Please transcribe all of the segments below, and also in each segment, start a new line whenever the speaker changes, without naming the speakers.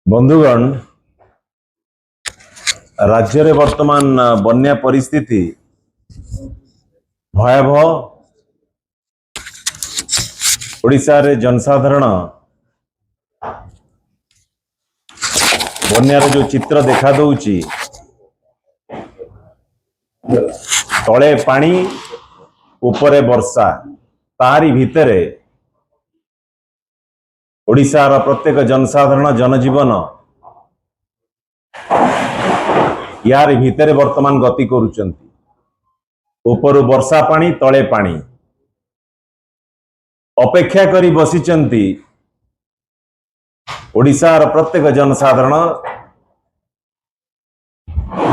बंधुगण राज्य रे वर्तमान बन्या परिस्थिति भयावह। ओडिशा रे जनसाधारण बन्यार जो चित्र देखा दौची तले पानी उपरे वर्षा तारी भितरे ओडिशार प्रत्येक जनसाधारण जनजीवन यार भितरे वर्तमान गति करुचंती। उपरु वर्षा पानी तले पानी अपेक्षा करी बसिचंती। ओडिशार प्रत्येक जनसाधारण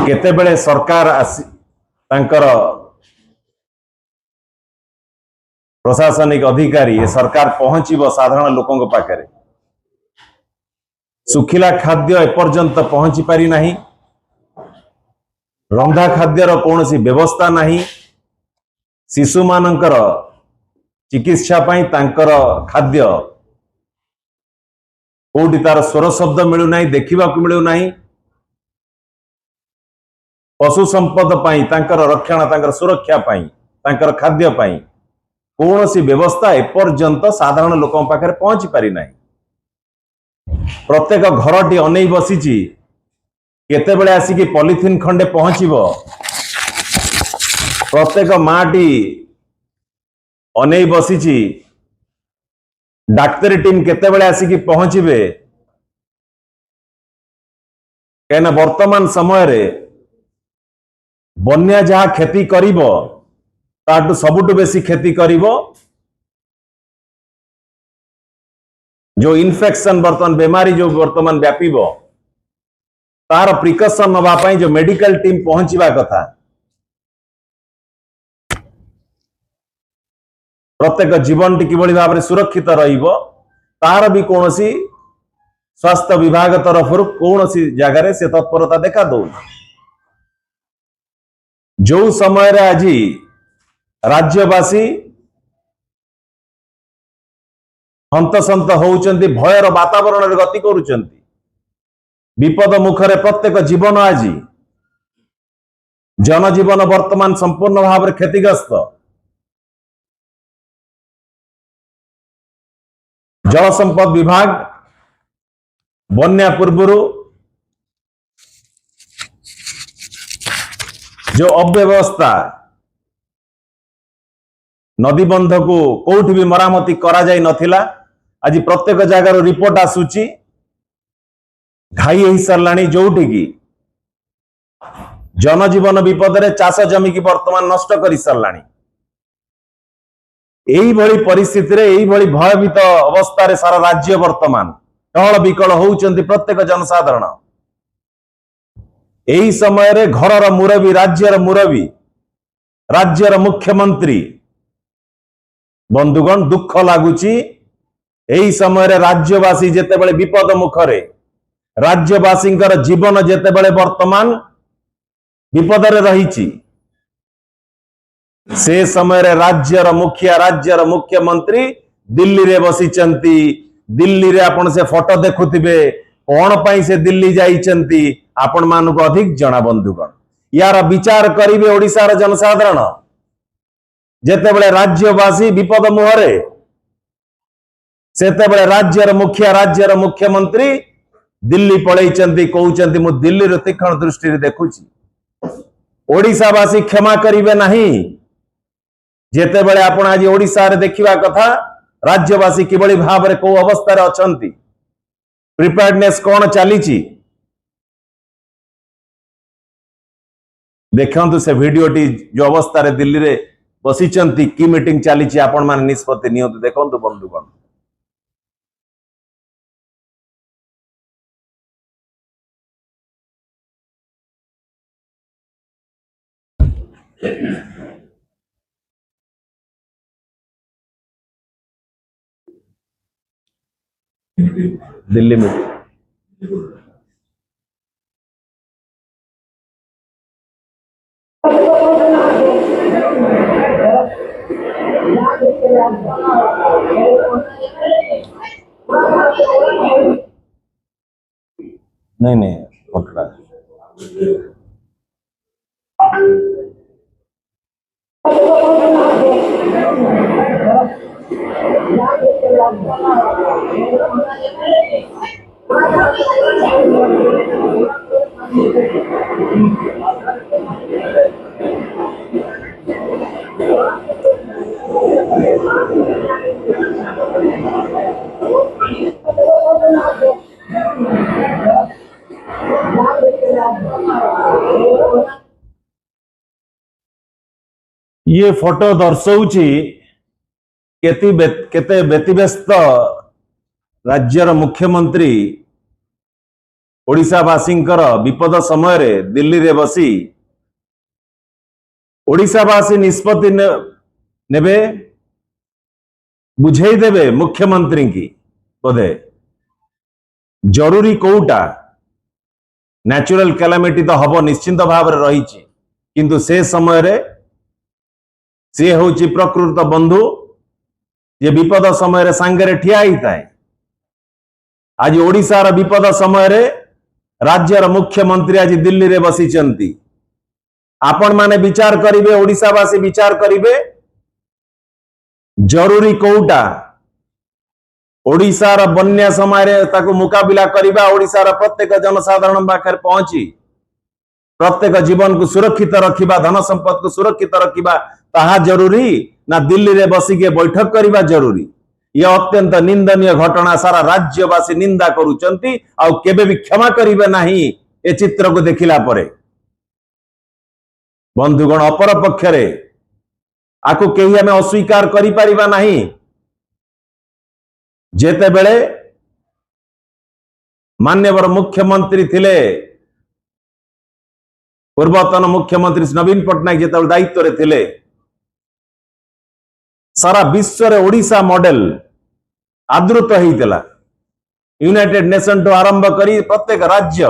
केतेबेले सरकार आसी तांकर प्रशासनिक अधिकारी ये सरकार पहुंचीब साधारण लोकों पाखे। सुखिला खाद्य एपर्यंत पहुंची पारि नाही। रंधा खाद्यर कौनसी व्यवस्था नहीं। शिशु मानकर चिकित्सा पाई तांकर खाद्य कोठी तार स्वर शब्द मिलू नहीं, देखा मिलू नहीं। पशु संपद पाई तांकर रक्षण तांकर सुरक्षा पाई तांकर खाद्य पाई कौनसी व्यवस्था एपर्यंत साधारण लोकों पाखे पहुंची पारि नाही। प्रत्येक घरटी अनै बसीची केतेबेले आसिकी पॉलिथिन खंडे पहुंचीबो। प्रत्येक माटी अनै बसीची डाक्तरी टीम केतेबेले आसिकी पहुंचीबे। कहना वर्तमान समय रे बन्या जहा खेती करिबो ताटू सबुटु बेसी खेती करिबो जो इन्फेक्शन वर्तमान बेमारी जो वर्तमान व्यापीबो तार प्रिकॉशन नवा पाई जो मेडिकल टीम पहुंचीबा कथा। प्रत्येक जीवन टी किभली भाव में सुरक्षित रहिबो तार भी कौनसी स्वास्थ्य विभाग तरफ कौनसी जगह से तत्परता देखा दो। जो समय रे आज राज्यवासी हंतसंत होउचंती, भयर वातावरण रे गति करुचंती। विपद मुखरे प्रत्येक जीवन आज जनजीवन वर्तमान संपूर्ण भाव में क्षतिग्रस्त। जल संपद विभाग बन्या पूर्व जो अव्यवस्था नदी बंध को कोठी भी मरामती करा जाय नथिला, आज प्रत्येक जगार रिपोर्ट आसुची घाई हो साराणी। जोठी की जनजीवन विपद रे चाष जमी की वर्तमान नष्ट कर साराणी। यही भली परिस्थिति रे यही भली भयभीत अवस्था रे सारा राज्य वर्तमान टहल विकल होउचंती प्रत्येक जनसाधारण। यही समय रे घरर मुरबी राज्यर मुख्यमंत्री बंधुगण दुख लगुची। यही समय रे राज्यवासी जेतेबेले विपद मुखरे राज्यवासी जीवन जेतेबेले वर्तमान विपद रे रहिची से समय रे राज्यर मुखिया राज्यर मुख्यमंत्री दिल्ली रे बसिचंती। दिल्ली रे आपण से फोटो देखुथिबे कौन पाई से दिल्ली जाइचंती आपण मानक अधिक जना। बंधुगण यार विचार करिवे ओडिशार जनसाधारण जेतेबेले राज्यवासी विपद मुहरे सेतेबेले राज्यर मुखिया राज्यर मुख्यमंत्री दिल्ली पळैचंती कहउचंती मु दिल्ली रे तीक्ष्ण दृष्टि रे देखुची। ओडिशावासी क्षमा करिवे नहीं। जेतेबेले आपण आज ओडिशा रे देखिबा कथा राज्यवासी किबळी भाव रे को अवस्था रे अछंती, प्रिपेयर्डनेस कोन चलीची देखंतु। से वीडियोटी जो अवस्था रे दिल्ली रे बसिचंती की मीटिंग चलीची आपण माने निष्पत्ति नियंतु देखंतु बंधुगण। दिल्ली में नहीं नहीं पकड़ा ये फोटो दर्शाऊची केते व्यतिव्यस्त राज्यर मुख्यमंत्री ओडिशावासींकर विपद समय रे दिल्ली रे बसी ओडिशावासी निष्पत्ति नेबे बुझेई देबे मुख्यमंत्री की बोधे जरूरी कोउटा नेचुरल कैलामिटी तो हबो निश्चिंत भाव रे रहिछि किंतु से समय रे से होची प्रकृत बंधु ये विपद समय रे सांगे रे ठिया ही थाए आज ओडिशार विपद समय रे राज्यर मुख्यमंत्री आज दिल्ली रे बसी चंती आपण माने विचार करिवे ओडिशावासी विचार करिवे जरूरी कोउटा ओडिशार बन्या समय रे ताको मुकाबिला करिबा ओडिशार प्रत्येक जनसाधारण पाखर पहुंची प्रत्येक जीवन को सुरक्षित रखिबा धन संपद को सुरक्षित रखिबा ताहा जरूरी ना दिल्ली रे बसी के बैठक करिबा जरूरी यह अत्यंत निंदनीय घटना सारा राज्यवासी निंदा करूचंती आ केबे भी क्षमा करिवे नाही ए चित्र को देखिला परे बंधुगण अपर पक्षरे आकु केही हमें अस्वीकार करि परिबा नाही जेते बेले मान्यवर मुख्यमंत्री थिले पूर्वतन मुख्यमंत्री नवीन पटनायक जेते दायित्व रे थिले सारा विश्व रे ओडिशा मॉडल आदृत होइतला यूनाइटेड नेशन टू आरंभ करी प्रत्येक राज्य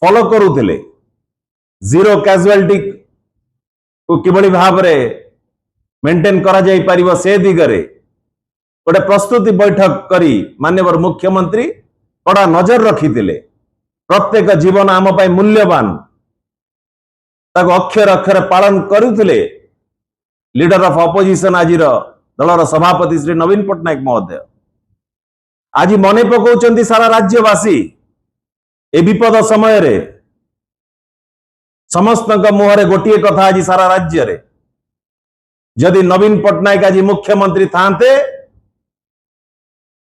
फॉलो करूथिले जीरो कैजुअलिटी को किबळी भाव रे मेंटेन करा जाई परिबो से दिगरे गोटे प्रस्तुति बैठक करी मान्यवर मुख्यमंत्री कड़ा नजर रखिथिले प्रत्येक जीवन आम पाई मूल्यवान ताको अक्षर अक्षर पालन करुथिले लीडर ऑफ ऑपोजिशन आजिर दलर सभापति श्री नवीन पटनायक महोदय आज मने पकाउचंती सारा राज्यवासी ए विपद समय रे समस्त मुहरे गोटे कथा आज सारा राज्य रे जदि नवीन पटनायक आज मुख्यमंत्री थांते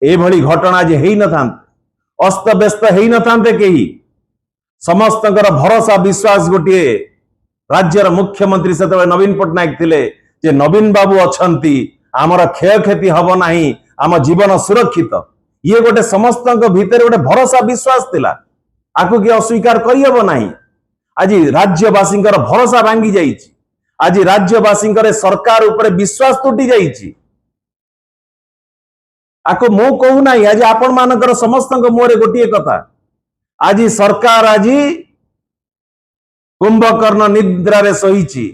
ए भली घटना आज हेई न थांते अस्त व्यस्त हेई न थांते केही समस्त भरोसा विश्वास गोटे राज्यर मुख्यमंत्री से नवीन पटनायक थिले जे नवीन बाबू अछंती आमर क्षय क्षति हब नाही आम जीवन सुरक्षित ये गोटे समस्त भितर गोटे भरोसा विश्वास थिला आकु कि अस्वीकार करि हब नाही आज राज्यवासी भरोसा भांगी जाइछि आज राज्यवासी सरकार ऊपर विश्वास टूटी जाइछि आकु मु कहू नाही आज आपण मानकर समस्त मुहरे गोटे कथा आज सरकार आज कुंभकर्ण निद्रा रे सहीछि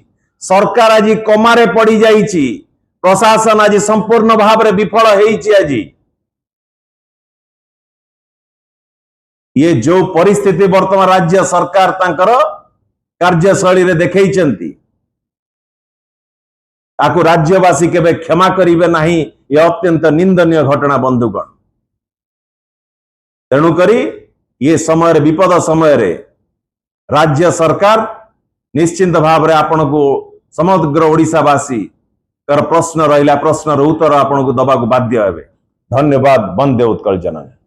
सरकार आज कमारे पड़ी जाइछि प्रशासन आज संपूर्ण भाव रे विफल होइछि आज ये जो परिस्थिति वर्तमान राज्य सरकार तांकर कार्यशैली रे देखैचंती आकु राज्यवासी केबे क्षमा करिवे नाही ये अत्यंत निंदनीय घटना बंधुगण तेणु करी ये समय विपद समय रे राज्य सरकार निश्चिंत भाव रे आपण को समग्र ओडिशावासी कर प्रश्न रहिला प्रश्न उत्तर आपण को दबा को बाध्य हेबे धन्यवाद वंदे उत्कल जननी।